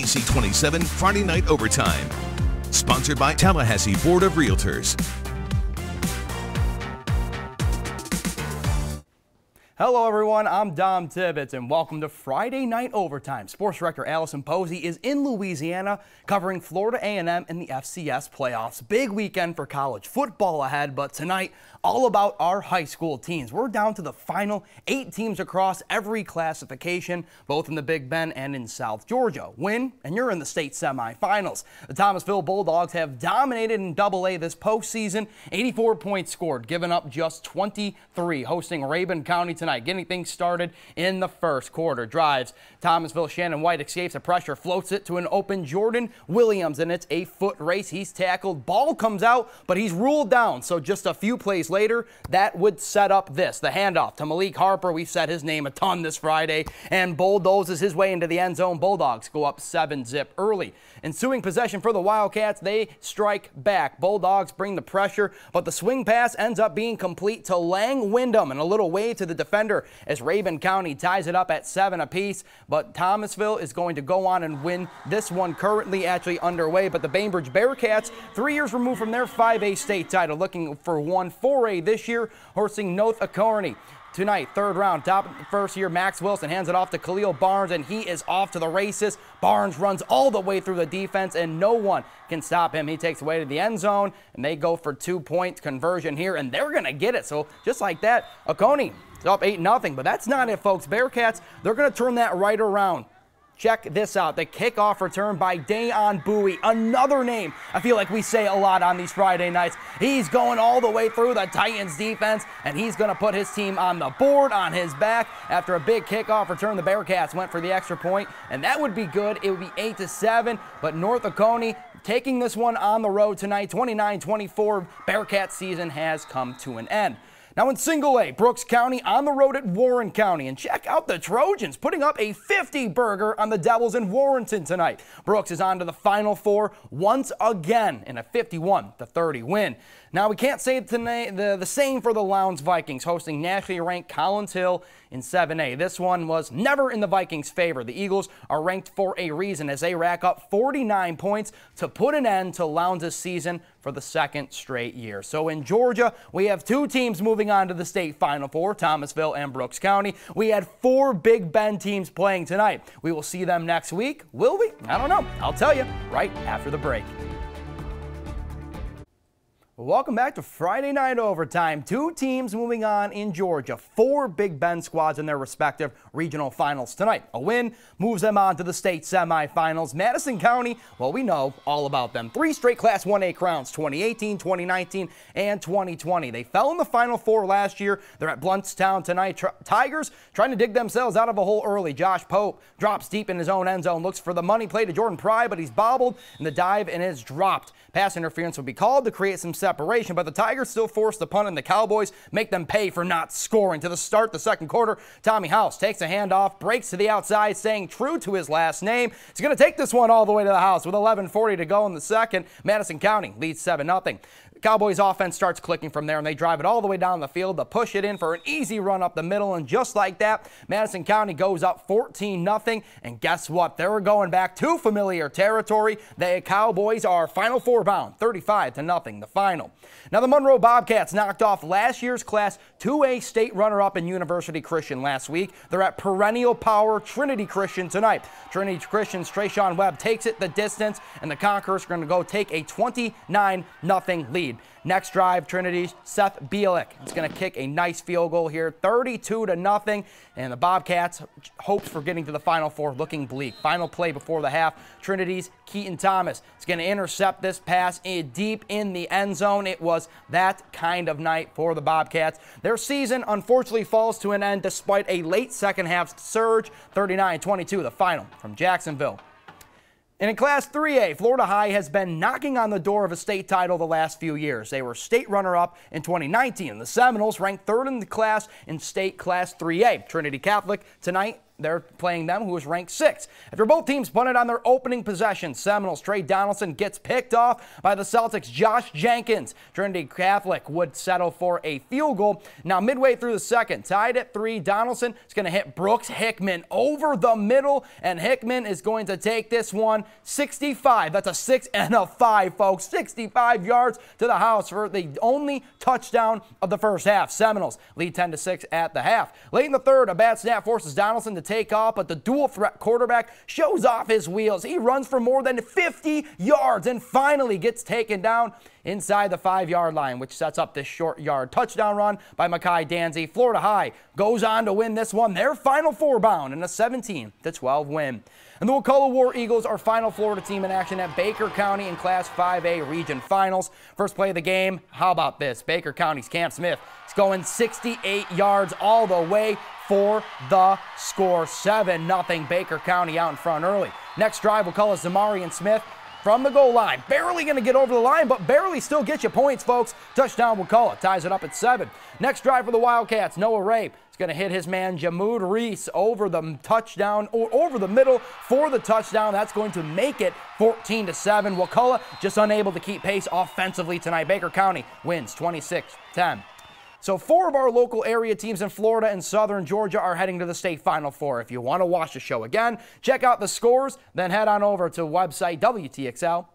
ABC27 Friday Night Overtime. Sponsored by Tallahassee Board of Realtors. Hello everyone, I'm Dom Tibbetts and welcome to Friday Night Overtime. Sports Director Allison Posey is in Louisiana covering Florida A&M in the FCS playoffs. Big weekend for college football ahead, but tonight all about our high school teams. We're down to the final 8 teams across every classification, both in the Big Bend and in South Georgia. Win and you're in the state semifinals. The Thomasville Bulldogs have dominated in AA this postseason. 84 points scored, giving up just 23, hosting Rabun County tonight, getting things started in the first quarter. Drives, Thomasville Shannon White escapes the pressure, floats it to an open Jordan Williams, and it's a foot race. He's tackled, ball comes out, but he's ruled down. So just a few plays later, that would set up this. The handoff to Malik Harper. We've said his name a ton this Friday, and bulldozes his way into the end zone. Bulldogs go up 7-zip early. Ensuing possession for the Wildcats, they strike back. Bulldogs bring the pressure, but the swing pass ends up being complete to Lang Wyndham, and a little wave to the defender as Rabun County ties it up at 7 apiece. But Thomasville is going to go on and win this one, currently actually underway. But the Bainbridge Bearcats, 3 years removed from their 5A state title, looking for one 4A this year, hosting North Acorny. Tonight, third round, top of the first year, Max Wilson hands it off to Khalil Barnes, and he is off to the races. Barnes runs all the way through the defense, and no one can stop him. He takes away to the end zone, and they go for 2-point conversion here, and they're going to get it. So just like that, Oconee is up 8-0, but that's not it, folks. Bearcats, they're going to turn that right around. Check this out, the kickoff return by Dayon Bowie, another name I feel like we say a lot on these Friday nights. He's going all the way through the Titans defense, and he's going to put his team on the board on his back. After a big kickoff return, the Bearcats went for the extra point, and that would be good. It would be 8-7, but North Oconee taking this one on the road tonight, 29-24. Bearcat season has come to an end. Now in single A, Brooks County on the road at Warren County. And check out the Trojans putting up a 50 burger on the Devils in Warrenton tonight. Brooks is on to the Final Four once again in a 51-30 win. Now we can't say the same for the Lowndes Vikings, hosting nationally ranked Collins Hill in 7A. This one was never in the Vikings' favor. The Eagles are ranked for a reason as they rack up 49 points to put an end to Lowndes' season for the second straight year. So in Georgia, we have 2 teams moving on to the state Final Four, Thomasville and Brooks County. We had 4 Big Bend teams playing tonight. We will see them next week. Will we? I don't know. I'll tell you right after the break. Welcome back to Friday Night Overtime. 2 teams moving on in Georgia. 4 Big Bend squads in their respective regional finals tonight. A win moves them on to the state semifinals. Madison County, well, we know all about them. 3 straight Class 1A crowns, 2018, 2019, and 2020. They fell in the Final Four last year. They're at BLOUNTSTOWN tonight. Tigers trying to dig themselves out of a hole early. Josh Pope drops deep in his own end zone, looks for the money play to Jordan Pry, but he's bobbled in the dive and is dropped. Pass interference would be called to create some separation, but the Tigers still force the punt, and the Cowboys make them pay for not scoring. To the start the second quarter, Tommy House takes a handoff, breaks to the outside, staying true to his last name. He's going to take this one all the way to the house with 11:40 to go in the second. Madison County leads 7-0. Cowboys offense starts clicking from there, and they drive it all the way down the field to push it in for an easy run up the middle, and just like that, Madison County goes up 14-0, and guess what? They're going back to familiar territory. The Cowboys are Final Four bound, 35-0, the final. Now the Munroe Bobcats knocked off last year's Class 2A state runner-up in University Christian last week. They're at perennial power Trinity Christian tonight. Trinity Christian's Trayshawn Webb takes it the distance, and the Conquerors are going to go take a 29-0 lead. Next drive, Trinity's Seth Bielik is going to kick a nice field goal here, 32-0, and the Bobcats' hopes for getting to the Final Four looking bleak. Final play before the half, Trinity's Keaton Thomas is going to intercept this pass deep in the end zone. It was that kind of night for the Bobcats. Their season unfortunately falls to an end despite a late second half surge, 39-22, the final from Jacksonville. And in Class 3A, Florida High has been knocking on the door of a state title the last few years. They were state runner-up in 2019. The Seminoles ranked 3rd in the class in state Class 3A. Trinity Catholic tonight they're playing them, who is ranked 6th. After both teams punted on their opening possession, Seminoles' Trey Donaldson gets picked off by the Celtics' Josh Jenkins. Trinity Catholic would settle for a field goal. Now, midway through the second, tied at 3, Donaldson is going to hit Brooks Hickman over the middle, and Hickman is going to take this one 65. That's a 6 and a 5, folks. 65 yards to the house for the only touchdown of the first half. Seminoles lead 10-6 at the half. Late in the third, a bad snap forces Donaldson to take off, but the dual threat quarterback shows off his wheels. He runs for more than 50 yards and finally gets taken down inside the 5-yard line, which sets up this short yard touchdown run by Makai Danzy. Florida High goes on to win this one, their Final Four bound in a 17-12 win. And the WAKULLA War Eagles are final Florida team in action at Baker County in Class 5A Region Finals. First play of the game, how about this? Baker County's Cam Smith is going 68 yards all the way for the score. 7-0 Baker County out in front early. Next drive, WAKULLA's Zamarian Smith from the goal line. Barely going to get over the line, but barely still get you points, folks. Touchdown WAKULLA ties it up at 7. Next drive for the Wildcats, Noah Ray is going to hit his man Jamood Reese over the touchdown, or over the middle for the touchdown. That's going to make it 14-7. WAKULLA just unable to keep pace offensively tonight. Baker County wins 26-10. So 4 of our local area teams in Florida and Southern Georgia are heading to the state Final Four. If you want to watch the show again, check out the scores, then head on over to website WTXL.tv.